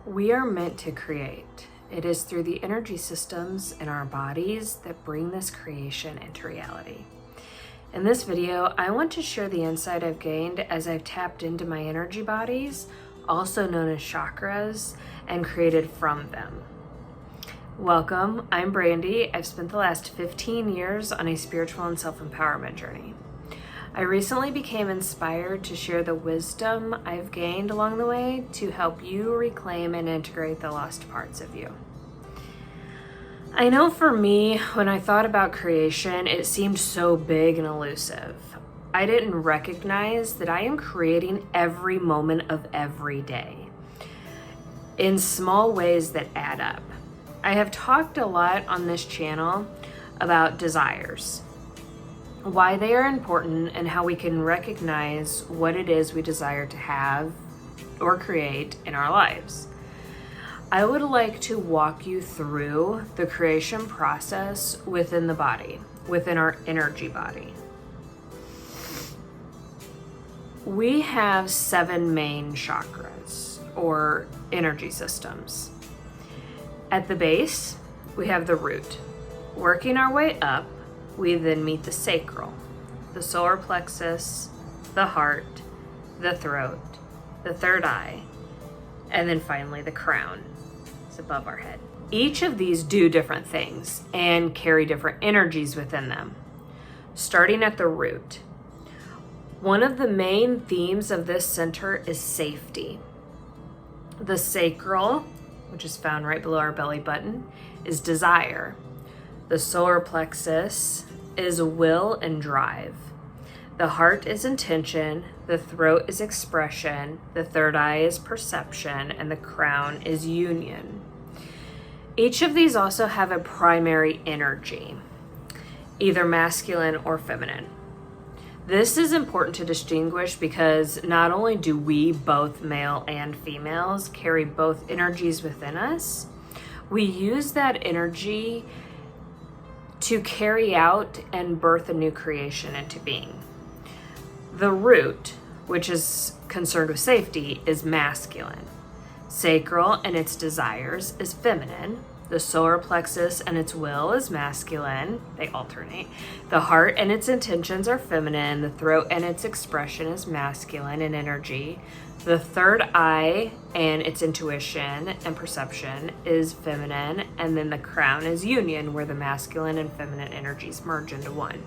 We are meant to create. It is through the energy systems in our bodies that bring this creation into reality. In this video, I want to share the insight I've gained as I've tapped into my energy bodies, also known as chakras, and created from them. Welcome, I'm Brandy. I've spent the last 15 years on a spiritual and self-empowerment journey. I recently became inspired to share the wisdom I've gained along the way to help you reclaim and integrate the lost parts of you. I know for me, when I thought about creation, it seemed so big and elusive. I didn't recognize that I am creating every moment of every day in small ways that add up. I have talked a lot on this channel about desires, why they are important, and how we can recognize what it is we desire to have or create in our lives. I would like to walk you through the creation process within the body, within our energy body. We have 7 main chakras or energy systems. At the base, we have the root. Working our way up, we then meet the sacral, the solar plexus, the heart, the throat, the third eye, and then finally the crown. It's above our head. Each of these do different things and carry different energies within them. Starting at the root, one of the main themes of this center is safety. The sacral, which is found right below our belly button, is desire. The solar plexus is will and drive. The heart is intention, the throat is expression, the third eye is perception, and the crown is union. Each of these also have a primary energy, either masculine or feminine. This is important to distinguish because not only do we, both male and females, carry both energies within us, we use that energy to carry out and birth a new creation into being. The root, which is concerned with safety, is masculine. Sacral and its desires is feminine. The solar plexus and its will is masculine. They alternate. The heart and its intentions are feminine. The throat and its expression is masculine in energy. The third eye and its intuition and perception is feminine. And then the crown is union, where the masculine and feminine energies merge into one.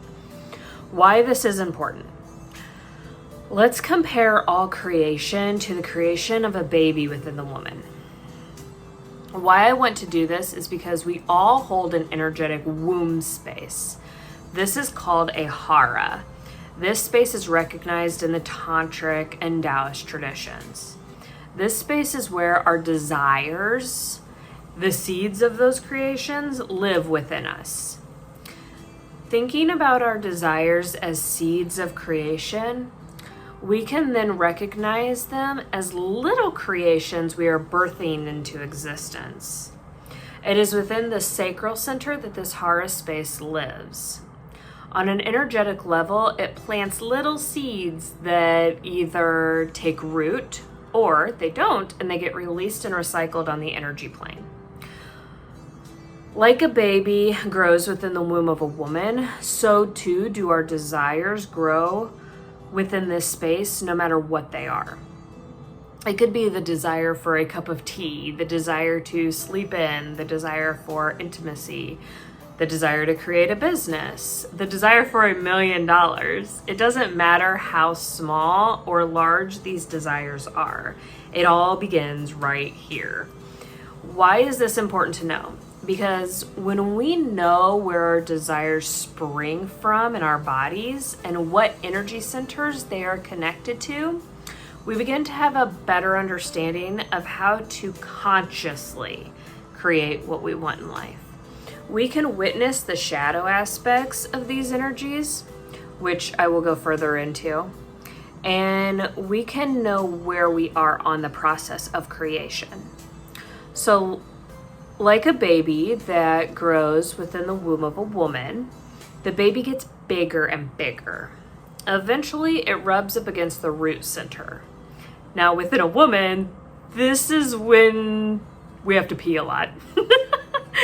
Why this is important? Let's compare all creation to the creation of a baby within the woman. Why I want to do this is because we all hold an energetic womb space. This is called a hara. This space is recognized in the tantric and Taoist traditions. This space is where our desires, the seeds of those creations, live within us. Thinking about our desires as seeds of creation, we can then recognize them as little creations we are birthing into existence. It is within the sacral center that this hara space lives. On an energetic level, it plants little seeds that either take root or they don't, and they get released and recycled on the energy plane. Like a baby grows within the womb of a woman, so too do our desires grow within this space, no matter what they are. It could be the desire for a cup of tea, the desire to sleep in, the desire for intimacy, the desire to create a business, the desire for $1 million. It doesn't matter how small or large these desires are. It all begins right here. Why is this important to know? Because when we know where our desires spring from in our bodies and what energy centers they are connected to, we begin to have a better understanding of how to consciously create what we want in life. We can witness the shadow aspects of these energies, which I will go further into, and we can know where we are on the process of creation. So, like a baby that grows within the womb of a woman, the baby gets bigger and bigger. Eventually, it rubs up against the root center. Now, within a woman, this is when we have to pee a lot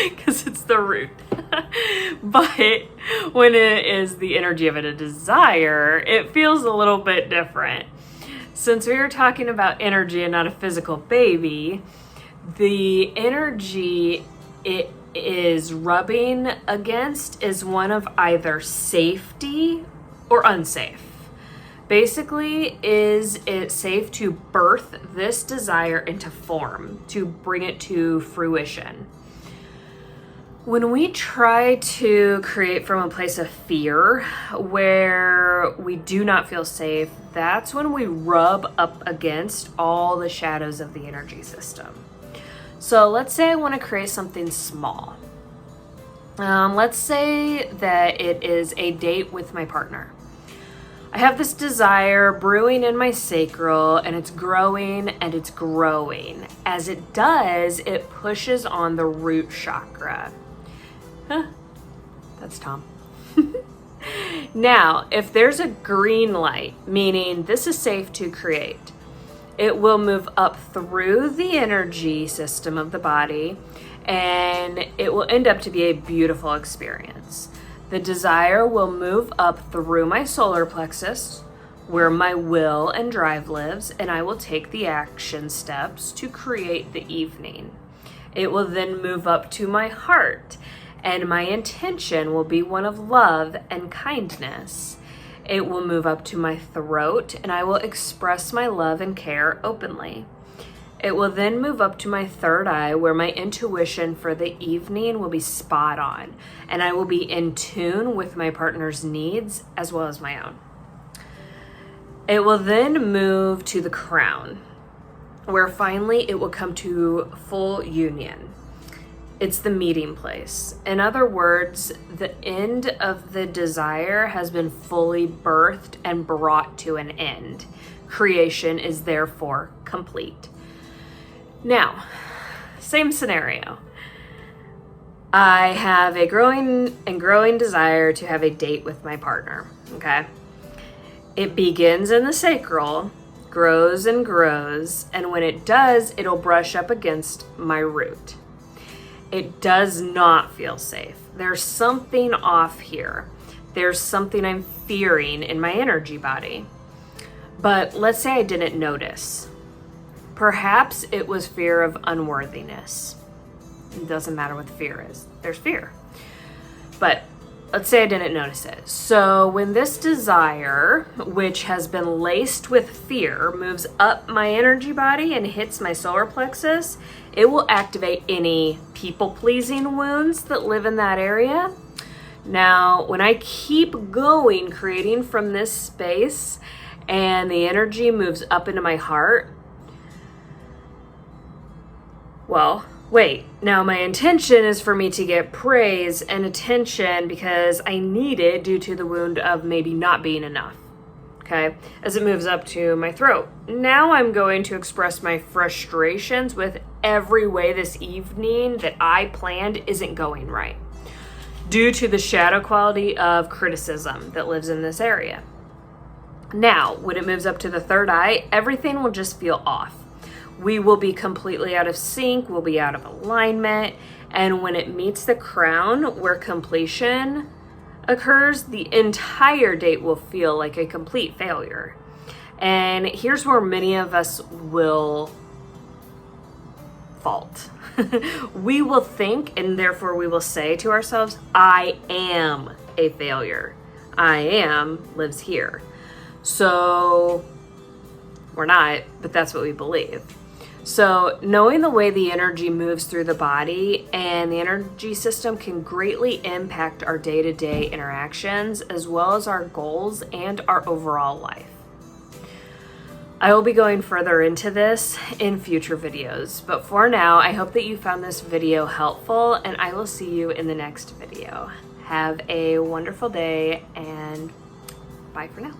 because it's the root. But when it is the energy of a desire, it feels a little bit different. Since we were talking about energy and not a physical baby, the energy it is rubbing against is one of either safety or unsafe. Basically, is it safe to birth this desire into form, to bring it to fruition? When we try to create from a place of fear where we do not feel safe, that's when we rub up against all the shadows of the energy system. So let's say I want to create something small. Let's say that it is a date with my partner. I have this desire brewing in my sacral, and it's growing and it's growing. As it does, it pushes on the root chakra. Huh, that's Tom. Now, if there's a green light, meaning this is safe to create, it will move up through the energy system of the body, and it will end up to be a beautiful experience. The desire will move up through my solar plexus, where my will and drive lives, and I will take the action steps to create the evening. It will then move up to my heart, and my intention will be one of love and kindness. It will move up to my throat, and I will express my love and care openly. It will then move up to my third eye, where my intuition for the evening will be spot on, and I will be in tune with my partner's needs as well as my own. It will then move to the crown, where finally it will come to full union. It's the meeting place. In other words, the end of the desire has been fully birthed and brought to an end. Creation is therefore complete. Now, same scenario. I have a growing desire to have a date with my partner, okay? It begins in the sacral, grows and grows, and when it does, it'll brush up against my root. It does not feel safe. There's something off here. There's something I'm fearing in my energy body. But let's say I didn't notice. Perhaps it was fear of unworthiness. It doesn't matter what the fear is. There's fear. But let's say I didn't notice it. So when this desire, which has been laced with fear, moves up my energy body and hits my solar plexus, it will activate any people-pleasing wounds that live in that area. Now, when I keep going, creating from this space, and the energy moves up into my heart, well, wait, now my intention is for me to get praise and attention because I need it due to the wound of maybe not being enough, okay? As it moves up to my throat. Now I'm going to express my frustrations with every way this evening that I planned isn't going right, due to the shadow quality of criticism that lives in this area. Now, when it moves up to the third eye, everything will just feel off. We will be completely out of sync, we'll be out of alignment, and when it meets the crown where completion occurs, the entire date will feel like a complete failure. And here's where many of us will fault. We will think, and therefore we will say to ourselves, I am a failure. I am lives here. So we're not, but that's what we believe. So knowing the way the energy moves through the body and the energy system can greatly impact our day-to-day interactions as well as our goals and our overall life. I will be going further into this in future videos, but for now, I hope that you found this video helpful, and I will see you in the next video. Have a wonderful day, and bye for now.